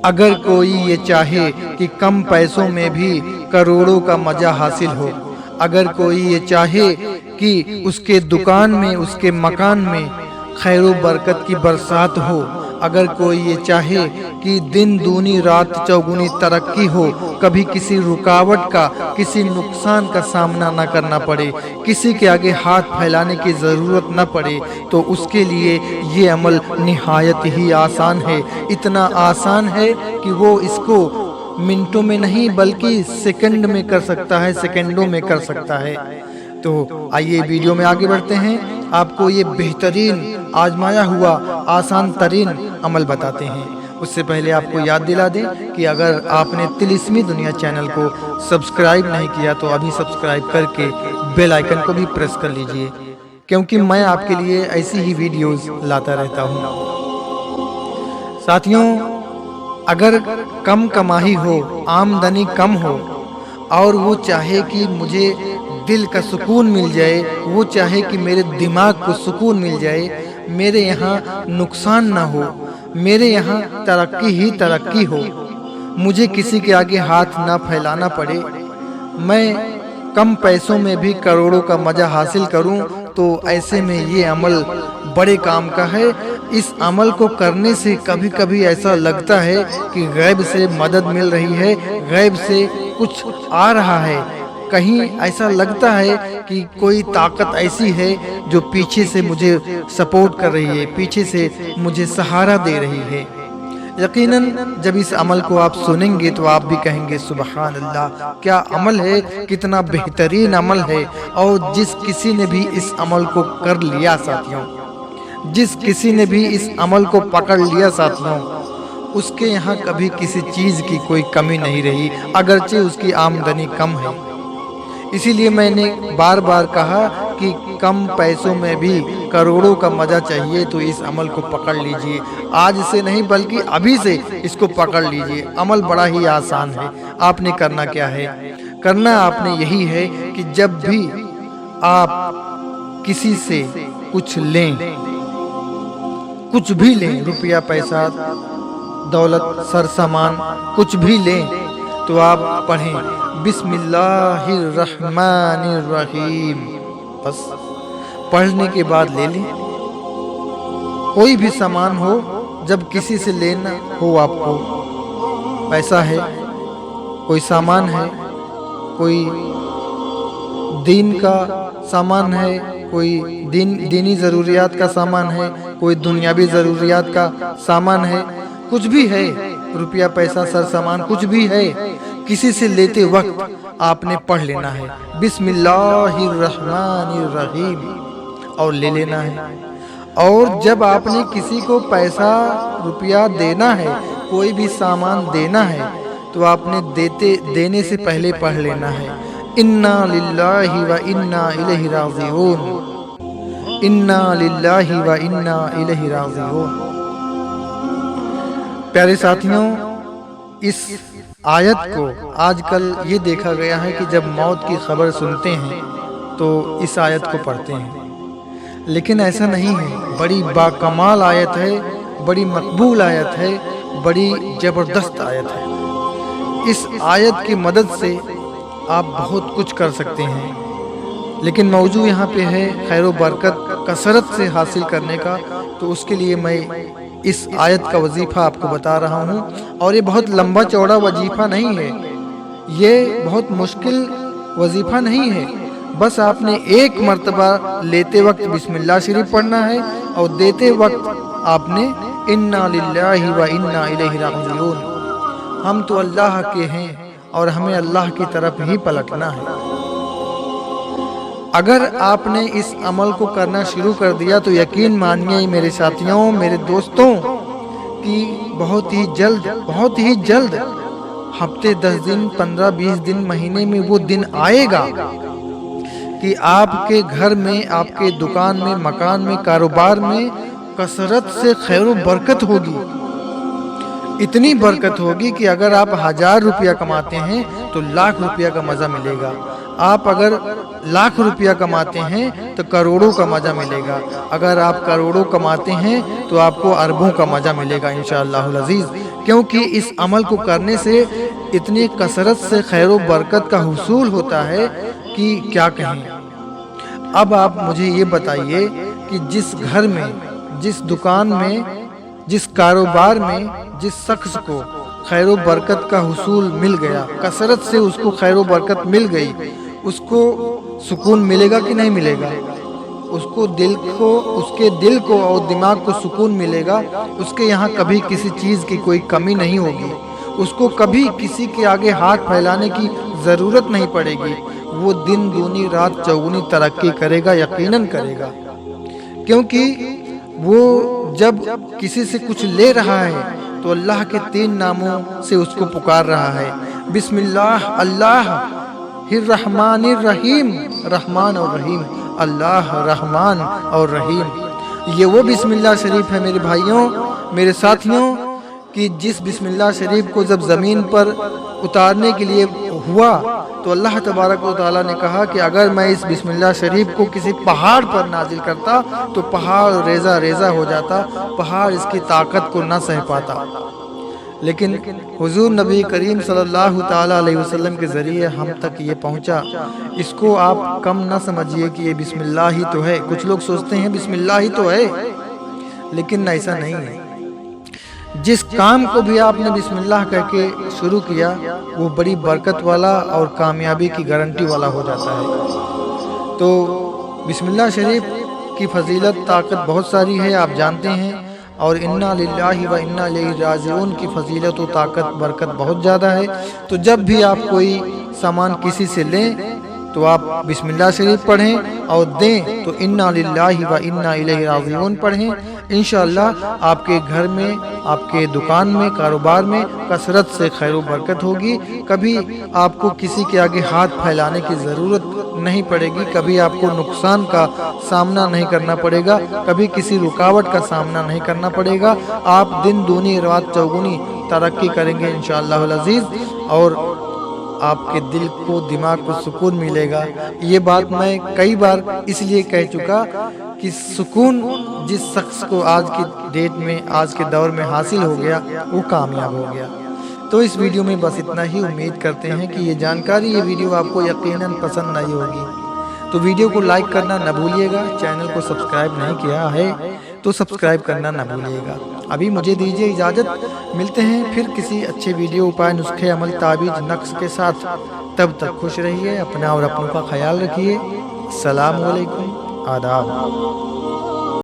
अगर कोई ये चाहे कि कम पैसों में भी करोड़ों का मजा हासिल हो, अगर कोई ये चाहे कि उसके दुकान में, उसके मकान में खैर बरकत की बरसात हो, अगर कोई ये चाहे कि दिन दूनी रात चौगुनी तरक्की हो, कभी किसी रुकावट का, किसी नुकसान का सामना न करना पड़े, किसी के आगे हाथ फैलाने की ज़रूरत न पड़े, तो उसके लिए ये अमल निहायत ही आसान है। इतना आसान है कि वो इसको मिनटों में नहीं बल्कि सेकंड में कर सकता है, सेकंडों में कर सकता है। तो आइए वीडियो में आगे बढ़ते हैं, आपको ये बेहतरीन आजमाया हुआ आसान तरीन अमल बताते हैं। उससे पहले आपको याद दिला दें कि अगर आपने तिलिस्मी दुनिया चैनल को सब्सक्राइब नहीं किया तो अभी सब्सक्राइब करके बेल आइकन को भी प्रेस कर लीजिए, क्योंकि मैं आपके लिए ऐसी ही वीडियोस लाता रहता हूँ। साथियों, अगर कम कमाई हो, आमदनी कम हो और वो चाहे कि मुझे दिल का सुकून मिल जाए, वो चाहे कि मेरे दिमाग को सुकून मिल जाए, मेरे यहाँ नुकसान ना हो, मेरे यहाँ तरक्की ही तरक्की हो, मुझे किसी के आगे हाथ ना फैलाना पड़े, मैं कम पैसों में भी करोड़ों का मजा हासिल करूं, तो ऐसे में ये अमल बड़े काम का है। इस अमल को करने से कभी कभी ऐसा लगता है कि गैब से मदद मिल रही है, गैब से कुछ आ रहा है, कहीं ऐसा लगता है कि कोई ताकत ऐसी है जो पीछे से मुझे सपोर्ट कर रही है, पीछे से मुझे सहारा दे रही है। यकीनन जब इस अमल को आप सुनेंगे तो आप भी कहेंगे सुबहान अल्लाह, क्या अमल है, कितना बेहतरीन अमल है। और जिस किसी ने भी इस अमल को कर लिया साथियों, जिस किसी ने भी इस अमल को पकड़ लिया साथियों, उसके यहाँ कभी किसी चीज़ की कोई कमी नहीं रही, अगरचे उसकी आमदनी कम है। इसीलिए मैंने बार बार कहा कि कम पैसों में भी करोड़ों का मजा चाहिए तो इस अमल को पकड़ लीजिए। आज से नहीं बल्कि अभी से इसको पकड़ लीजिए। अमल बड़ा ही आसान है। आपने करना क्या है? करना आपने यही है कि जब भी आप किसी से कुछ लें, कुछ भी लें, रुपया पैसा दौलत सर सामान कुछ भी लें, तो आप पढ़ें बिस्मिल्लाहिर्रहमानिर्रहीम। बस पढ़ने के बाद ले लें। कोई भी सामान हो, जब किसी से लेना हो, आपको पैसा है, कोई सामान है, कोई दीन का सामान है, कोई दीनी ज़रूरियात का सामान है, कोई दुनियावी ज़रूरियात का सामान है, कुछ भी है, रुपया पैसा सर सामान कुछ भी है, किसी से लेते वक्त आपने पढ़ लेना है बिस्मिल्लाहिर्रहमानिर्रहीम और ले लेना है। और जब आपने किसी को पैसा रुपया देना है, कोई भी सामान देना है, तो आपने देने से पहले पढ़ लेना है इन्ना लिल्लाहि व इन्ना इलैहि राजिऊन, इन्ना लिल्लाहि व इन्ना इलैहि राजिऊन। प्यारे साथियों, इस आयत को आजकल ये देखा गया है कि जब मौत की खबर सुनते हैं तो इस आयत को पढ़ते हैं, लेकिन ऐसा नहीं है। बड़ी बाकमाल आयत है, बड़ी मकबूल आयत है, बड़ी ज़बरदस्त आयत है। इस आयत की मदद से आप बहुत कुछ कर सकते हैं, लेकिन मौजू यहाँ पे है खैर व बरकत कसरत से हासिल करने का। तो उसके लिए मैं इस आयत का वजीफ़ा आपको बता रहा हूँ। और ये बहुत लंबा चौड़ा वजीफ़ा नहीं है, ये बहुत मुश्किल वजीफ़ा नहीं है। बस आपने एक मर्तबा लेते वक्त बिस्मिल्लाह शरीफ पढ़ना है और देते वक्त आपने इन्ना लिल्लाहि व इन्ना इलैहि राजिऊन। हम तो अल्लाह के हैं और हमें अल्लाह की तरफ ही पलटना है। अगर आपने इस अमल को करना शुरू कर दिया तो यकीन मानिए मेरे साथियों, मेरे दोस्तों, कि बहुत ही जल्द हफ्ते 10 दिन 15-20 दिन महीने में वो दिन आएगा कि आपके घर में, आपके दुकान में, मकान में, कारोबार में कसरत से खैर व बरकत होगी। इतनी बरकत होगी कि अगर आप 1000 रुपया कमाते हैं तो लाख रुपया का मज़ा मिलेगा। آپ اگر लाख रुपया कमाते हैं तो करोड़ों का मज़ा मिलेगा, अगर आप करोड़ों कमाते हैं तो आपको अरबों का मज़ा मिलेगा इंशाअल्लाहुल अज़ीज़। क्योंकि इस अमल को करने से इतनी कसरत से खैर व बरकत का हुसूल होता है कि क्या कहें। अब आप मुझे ये बताइए कि जिस घर में, जिस दुकान में, जिस कारोबार में जिस शख्स को खैर व बरकत का हुसूल मिल गया, कसरत से उसको खैर व बरकत मिल गई, उसको सुकून मिलेगा कि नहीं मिलेगा? उसको दिल को, उसके दिल को और दिमाग को सुकून मिलेगा। उसके यहाँ कभी किसी चीज़ की कोई कमी नहीं होगी, उसको कभी किसी के आगे हाथ फैलाने की ज़रूरत नहीं पड़ेगी। वो दिन दूनी रात चौगुनी तरक्की करेगा, यकीनन करेगा। क्योंकि वो जब किसी से कुछ ले रहा है तो अल्लाह के 3 नामों से उसको पुकार रहा है, बिस्मिल्लाह अल्लाह रहमानिर रहीम, रहमान और रहीम, अल्लाह रहमान और रहीम। ये वो बिस्मिल्लाह शरीफ है मेरे भाइयों, मेरे साथियों, कि जिस बिस्मिल्लाह शरीफ को जब ज़मीन पर उतारने के लिए हुआ तो अल्लाह तबारक व तआला ने कहा कि अगर मैं इस बिस्मिल्लाह शरीफ को किसी पहाड़ पर नाजिल करता तो पहाड़ रेज़ा रेज़ा हो जाता, पहाड़ इसकी ताकत को न सह पाता। लेकिन हुजूर नबी करीम सल्लल्लाहु ताला अलैहि वसल्लम के ज़रिए हम तक ये पहुँचा। इसको आप कम ना समझिए कि ये बिस्मिल्लाह ही तो है। कुछ लोग सोचते हैं बिस्मिल्लाह ही तो है, लेकिन ऐसा नहीं है। जिस काम को भी आपने बिस्मिल्लाह कह के शुरू किया वो बड़ी बरकत वाला और कामयाबी की गारंटी वाला हो जाता है। तो बिस्मिल्लाह शरीफ की फजीलत ताकत बहुत सारी है, आप जानते हैं। और इन्ना लिल्लाहि व इन्ना इलैहि राजिऊन की फजीलत व ताकत बरकत बहुत ज़्यादा है। तो जब भी आप कोई सामान किसी से लें तो आप बिस्मिल्लाह शरीफ पढ़ें, और दें तो इन्ना लिल्लाहि व इन्ना इलैहि राजिऊन पढ़ें। इंशाअल्लाह आपके घर में, आपके दुकान में, कारोबार में कसरत से खैर व बरकत होगी। कभी आपको किसी के आगे हाथ फैलाने की ज़रूरत नहीं पड़ेगी, कभी आपको नुकसान का सामना नहीं करना पड़ेगा, कभी किसी रुकावट का सामना नहीं करना पड़ेगा। आप दिन दूनी रात चौगुनी तरक्की करेंगे इंशाअल्लाहुल अज़ीज़, और आपके दिल को, दिमाग को सुकून मिलेगा। ये बात मैं कई बार इसलिए कह चुका कि सुकून जिस शख्स को आज की डेट में, आज के दौर में हासिल हो गया वो कामयाब हो गया। तो इस वीडियो में बस इतना ही। उम्मीद करते हैं कि ये जानकारी, ये वीडियो आपको यकीनन पसंद आई होगी। तो वीडियो को लाइक करना न भूलिएगा, चैनल को सब्सक्राइब नहीं किया है तो सब्सक्राइब करना न भूलिएगा। अभी मुझे दीजिए इजाज़त, मिलते हैं फिर किसी अच्छे वीडियो, उपाय, नुस्खे, अमल, ताबीज़, नक्श के साथ। तब तक खुश रहिए, अपना और अपनों का ख्याल रखिए। अस्सलामु अलैकुम, आदाब।